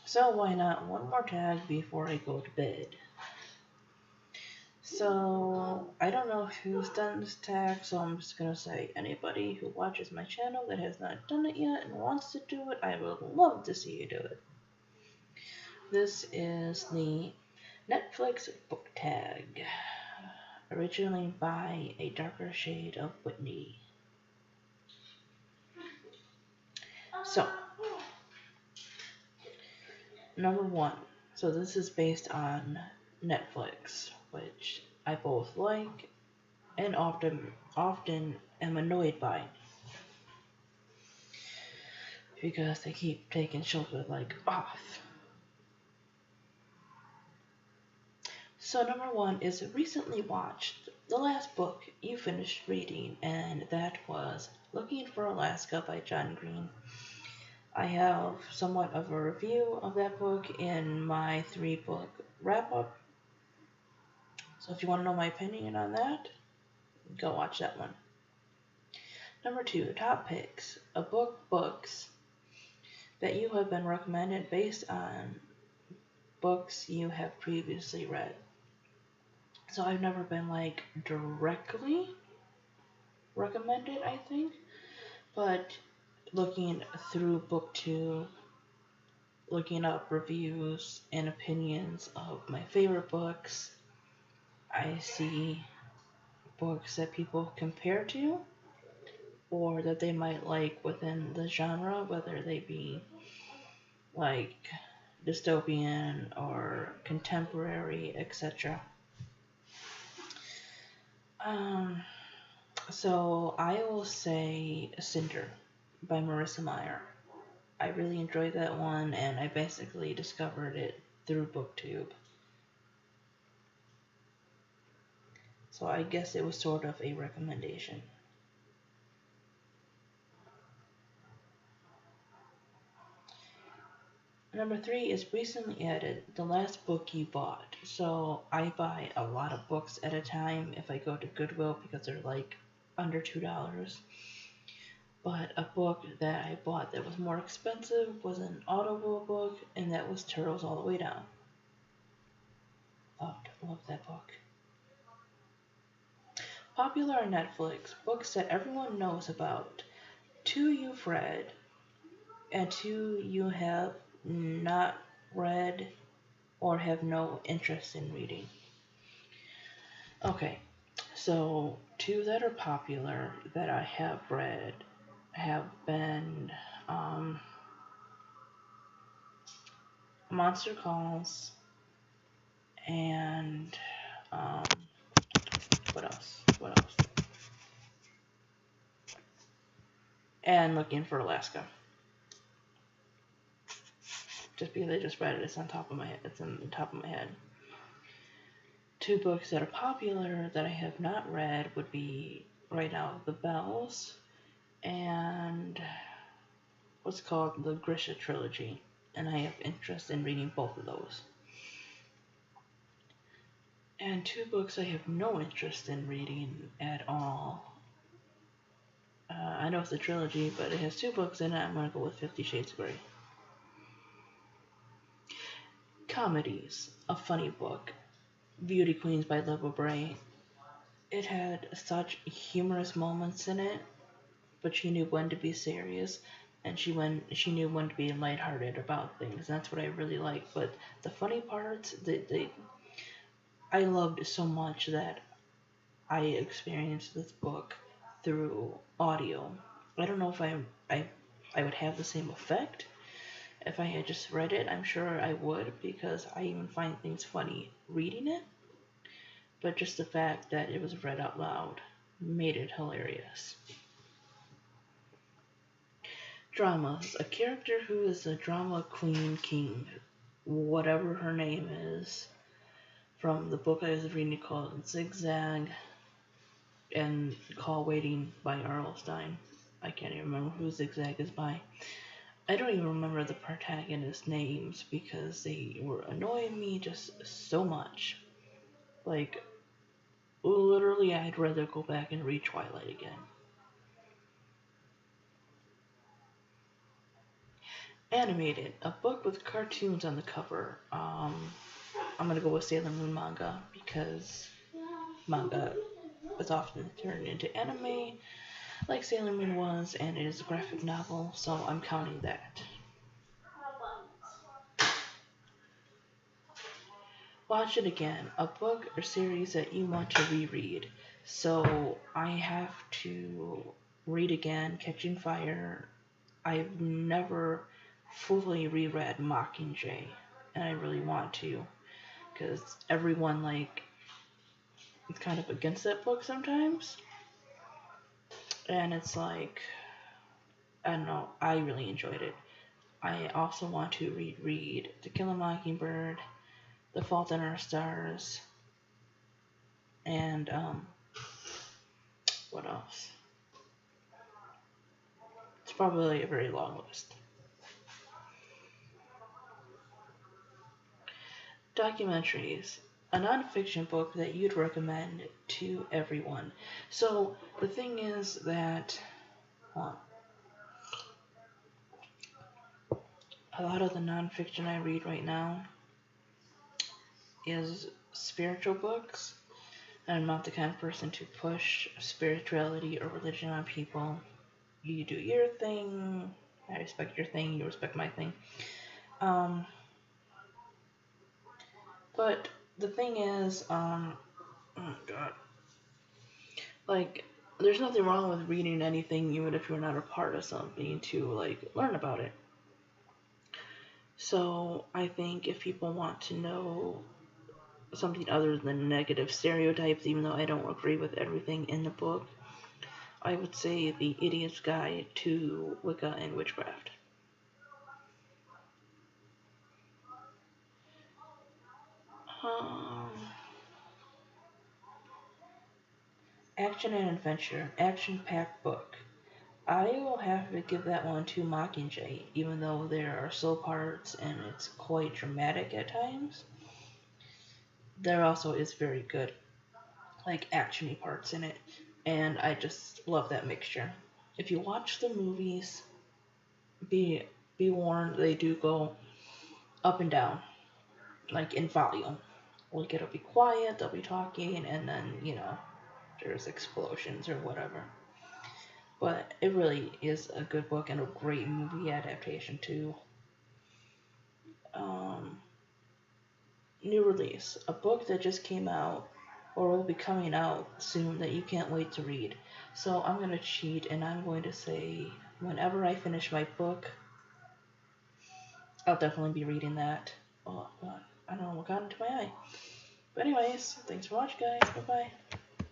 So why not one more tag before I go to bed? So I don't know who's done this tag, so I'm just gonna say anybody who watches my channel that has not done it yet and wants to do it, I would love to see you do it. This is the Netflix book tag, originally by A Darker Shade of Whitney. So, number one. So this is based on Netflix, which I both like and often am annoyed by because they keep taking shows like off. So number one is recently watched the last book you finished reading, and that was Looking for Alaska by John Green. I have somewhat of a review of that book in my 3-book wrap up. So if you want to know my opinion on that, go watch that one. Number two, top picks. Books that you have been recommended based on books you have previously read. So I've never been like directly recommended, I think, but looking through book two, looking up reviews and opinions of my favorite books, I see books that people compare to or that they might like within the genre, whether they be like dystopian or contemporary, etc. Um, so I will say Cinder by Marissa Meyer. I really enjoyed that one, and I basically discovered it through BookTube. So I guess it was sort of a recommendation. Number three is recently added, The Last Book You Bought. So I buy a lot of books at a time if I go to Goodwill because they're like under $2. But a book that I bought that was more expensive was an Audible book, and that was Turtles All the Way Down. Loved that book. Popular on Netflix, books that everyone knows about. Two you've read, and two you have not read or have no interest in reading. Okay, so two that are popular that I have read have been Monster Calls and um, what else? What else? And Looking for Alaska. Just because I just read it, it's on top of my head. It's on the top of my head. Two books that are popular that I have not read would be right now The Bells and what's called the Grisha trilogy, and I have interest in reading both of those. And two books I have no interest in reading at all. I know it's a trilogy, but it has two books in it. I'm going to go with 50 Shades of Grey. Comedies, a funny book. Beauty Queens by Liv Bray. It had such humorous moments in it, but she knew when to be serious, and she knew when to be lighthearted about things. That's what I really like. But the funny parts, I loved so much that I experienced this book through audio. I don't know if I would have the same effect if I had just read it. I'm sure I would because I even find things funny reading it. But just the fact that it was read out loud made it hilarious. Dramas. A character who is a drama queen king, whatever her name is, from the book I was reading called Zigzag and Call Waiting by R.L. Stine. I can't even remember who Zigzag is by. I don't even remember the protagonist names because they were annoying me just so much. Like, literally, I'd rather go back and read Twilight again. Animated, a book with cartoons on the cover. I'm gonna go with Sailor Moon manga because manga is often turned into anime, like Sailor Moon was, and it is a graphic novel, so I'm counting that. Watch it again, a book or series that you want to reread. So I have to read again Catching Fire. I've never fully reread Mockingjay, and I really want to, because everyone like is kind of against that book sometimes, and it's like I don't know, I really enjoyed it. I also want to reread To Kill a Mockingbird, The Fault in Our Stars, and what else? It's probably a very long list. Documentaries, a nonfiction book that you'd recommend to everyone. So the thing is that a lot of the nonfiction I read right now is spiritual books. I'm not the kind of person to push spirituality or religion on people. You do your thing, I respect your thing, you respect my thing. But the thing is, oh god, like, there's nothing wrong with reading anything, even if you're not a part of something, to like learn about it. So I think if people want to know something other than negative stereotypes, even though I don't agree with everything in the book, I would say The Idiot's Guide to Wicca and Witchcraft. Um, Action and adventure, action-packed book. I will have to give that one to Mockingjay, even though there are slow parts and it's quite dramatic at times. There also is very good, like, actiony parts in it, and I just love that mixture. If you watch the movies, be warned, they do go up and down, like in volume. Like, it'll be quiet, they'll be talking, and then, there's explosions or whatever. But it really is a good book and a great movie adaptation too. Um, New release, a book that just came out or will be coming out soon that you can't wait to read. So I'm going to cheat and I'm going to say whenever I finish my book, I'll definitely be reading that. Oh, God, I don't know what got into my eye. But anyways, thanks for watching, guys. Bye-bye.